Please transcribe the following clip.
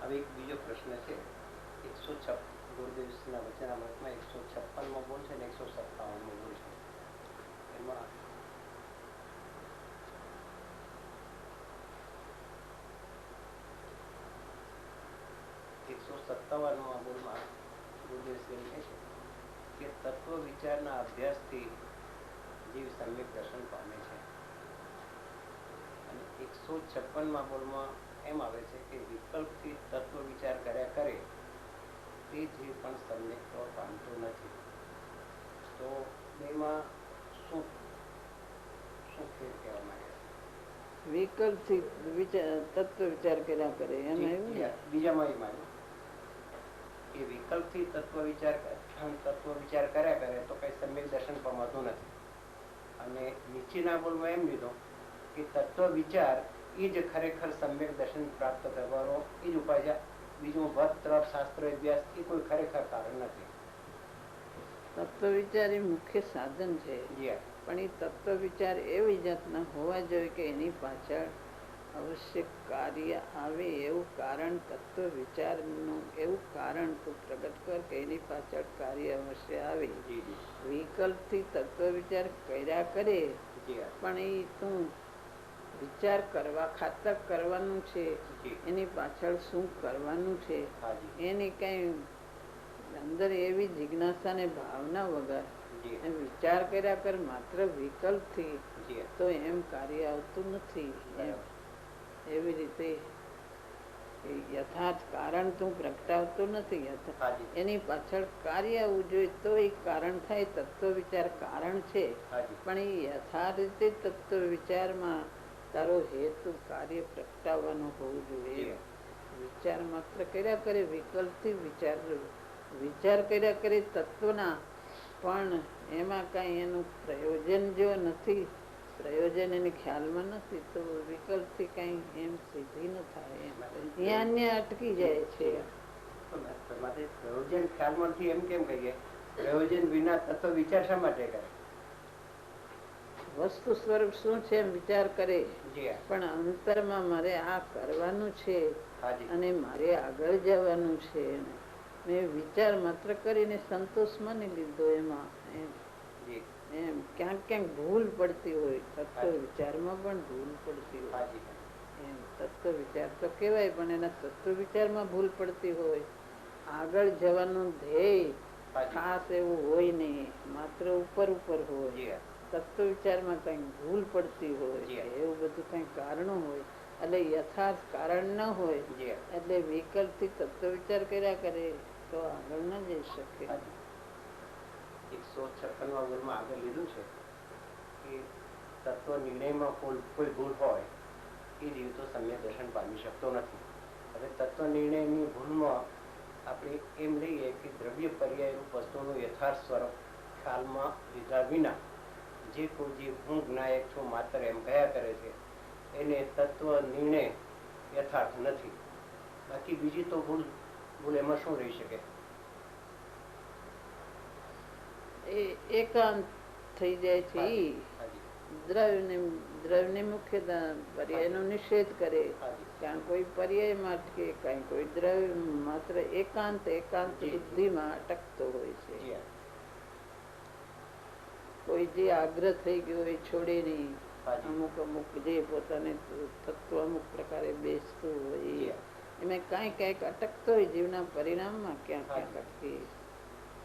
હવે એક બીજો પ્રશ્ન છે. 156 ગુરુદેવના વચનામૃતમાં 156મો બોલ છે ને 157મો બોલ છે. એમાં 157મા બોલમાં ગુરુદેવ શ્રી કહે છે કે તત્વ વિચારના અભ્યાસથી જીવ સમ્યક દર્શન પામે છે. અને 156મા બોલમાં એમ આવે છે કે વિકલ્પથી તત્વ વિચાર કર્યા કરે તે જીવ પણ સમ્યક પામતો નથી. તો બેમાં શું શું ફેર કહેવા માંગે છે? વિકલ્પથી તત્વ વિચાર કર્યા કરે એમ બીજામાં એમ આવ્યું કે વિકલ્પથી તત્વ વિચાર કર્યા કરે તો કઈ સમ્યક દર્શન પામતું નથી. અને નીચેના બોલમાં એમ લીધો કે તત્વ વિચાર એ જ ખરેખર સમ્યક દર્શન પ્રાપ્ત કરવાનો એ જ ઉપાય. બીજું વત તરફ શાસ્ત્ર અભ્યાસ એ કોઈ ખરેખર કારણ નથી. તત્વ વિચાર એ મુખ્ય સાધન છે, પણ એ તત્વ વિચાર એવી જાતના હોવા જોઈએ કે એની પાછળ અવશ્ય કાર્ય આવે એવું કારણ, તત્વ વિચારનું એવું કારણ તું પ્રગટ કર કે એની પાછળ કાર્ય અવશ્ય આવે. વિકલ્પથી તત્વ વિચાર કર્યા કરે પણ એ તું વિચાર કરવા ખાતર કરવાનું છે, એની પાછળ શું કરવાનું છે એની કઈ અંદર એવી જિજ્ઞાસા ને ભાવના વગર વિચાર કર્યા કર માત્ર વિકલ્પથી તો એમ કાર્ય આવતું નથી. એવી રીતે યથાર્થ કારણ તું પ્રગટાવતું નથી. એની પાછળ કાર્ય આવવું જોઈએ તો એ કારણ થાય. તત્વ વિચાર કારણ છે, પણ એ યથાર્થ રીતે તત્વ વિચારમાં તારો હેતુ કાર્ય પ્રગટાવવાનો હોવું જોઈએ. વિચાર માત્ર કર્યા કરે વિકલ્પથી વિચાર કર્યા કરે તત્વના, પણ એમાં કઈ એનું પ્રયોજન જો નથી, પ્રયોજન એને ખ્યાલમાં નથી તો વિકલ્પથી કઈ એમ સિદ્ધિ ન થાય. ત્યાં અટકી જાય છે. પ્રયોજન ખ્યાલમાંથી એમ કેમ કહીએ? પ્રયોજન વિના તત્વ વિચાર શા માટે કરે? વસ્તુ સ્વરૂપ શું છે એમ વિચાર કરે, પણ અંતરમાં મારે આ કરવાનું છે અને મારે આગળ જવાનું છે. મેં વિચાર માત્ર કરીને સંતોષ માની લીધો. એમાં એમ ક્યાંક ક્યાંક ભૂલ પડતી હોય, તત્વ વિચારમાં પણ ભૂલ પડતી હોય. એમ તત્વ વિચાર તો કેવાય પણ એના તત્વ વિચારમાં ભૂલ પડતી હોય. આગળ જવાનું ધ્યેય ખાસ એવું હોય નહીં, માત્ર ઉપર ઉપર હોય. તત્વ વિચારમાં કઈ ભૂલ પડતી હોય, એવું બધું કઈ કારણો હોય. એટલે યથાર્થ કારણ ન હોય એટલે વિકલ્પથી તત્વ વિચાર કર્યા કરે તો આગળ ન જઈ શકે. 156મા બોલમાં આગળ લીધું છે કે તત્વ નિર્ણયમાં કોઈ ભૂલ હોય એ જીવ તો સમ્યક દર્શન પામી શકતો નથી. હવે તત્વ નિર્ણયની ભૂલમાં આપણે એમ લઈએ કે દ્રવ્ય પર્યાય રૂપ વસ્તુનું યથાર્થ સ્વરૂપ ખ્યાલમાં લીધા વિના જે કોઈ જીવ હું જ્ઞાયક છું માત્ર એમ કયા કરે છે એને તત્વ નિર્ણય યથાર્થ નથી. બાકી બીજી તો ભૂલ એમાં શું રહી શકે? એકાંત થઈ જાય છે. દ્રવ્ય મુખ્ય પર્યાય નિષેધ કરે, કારણ કોઈ પર્યાય માં અટકે, કઈ કોઈ દ્રવ્ય માત્ર એકાંત બુદ્ધિમાં અટકતો હોય છે. કોઈ જે આગ્રહ થઈ ગયો એ છોડે નહીં. અમુક જે પોતાને તત્વ અમુક પ્રકારે બેસતું હોય એમાં કઈક અટકતો હોય જીવના પરિણામમાં ક્યાંક ક્યાંક અટકે.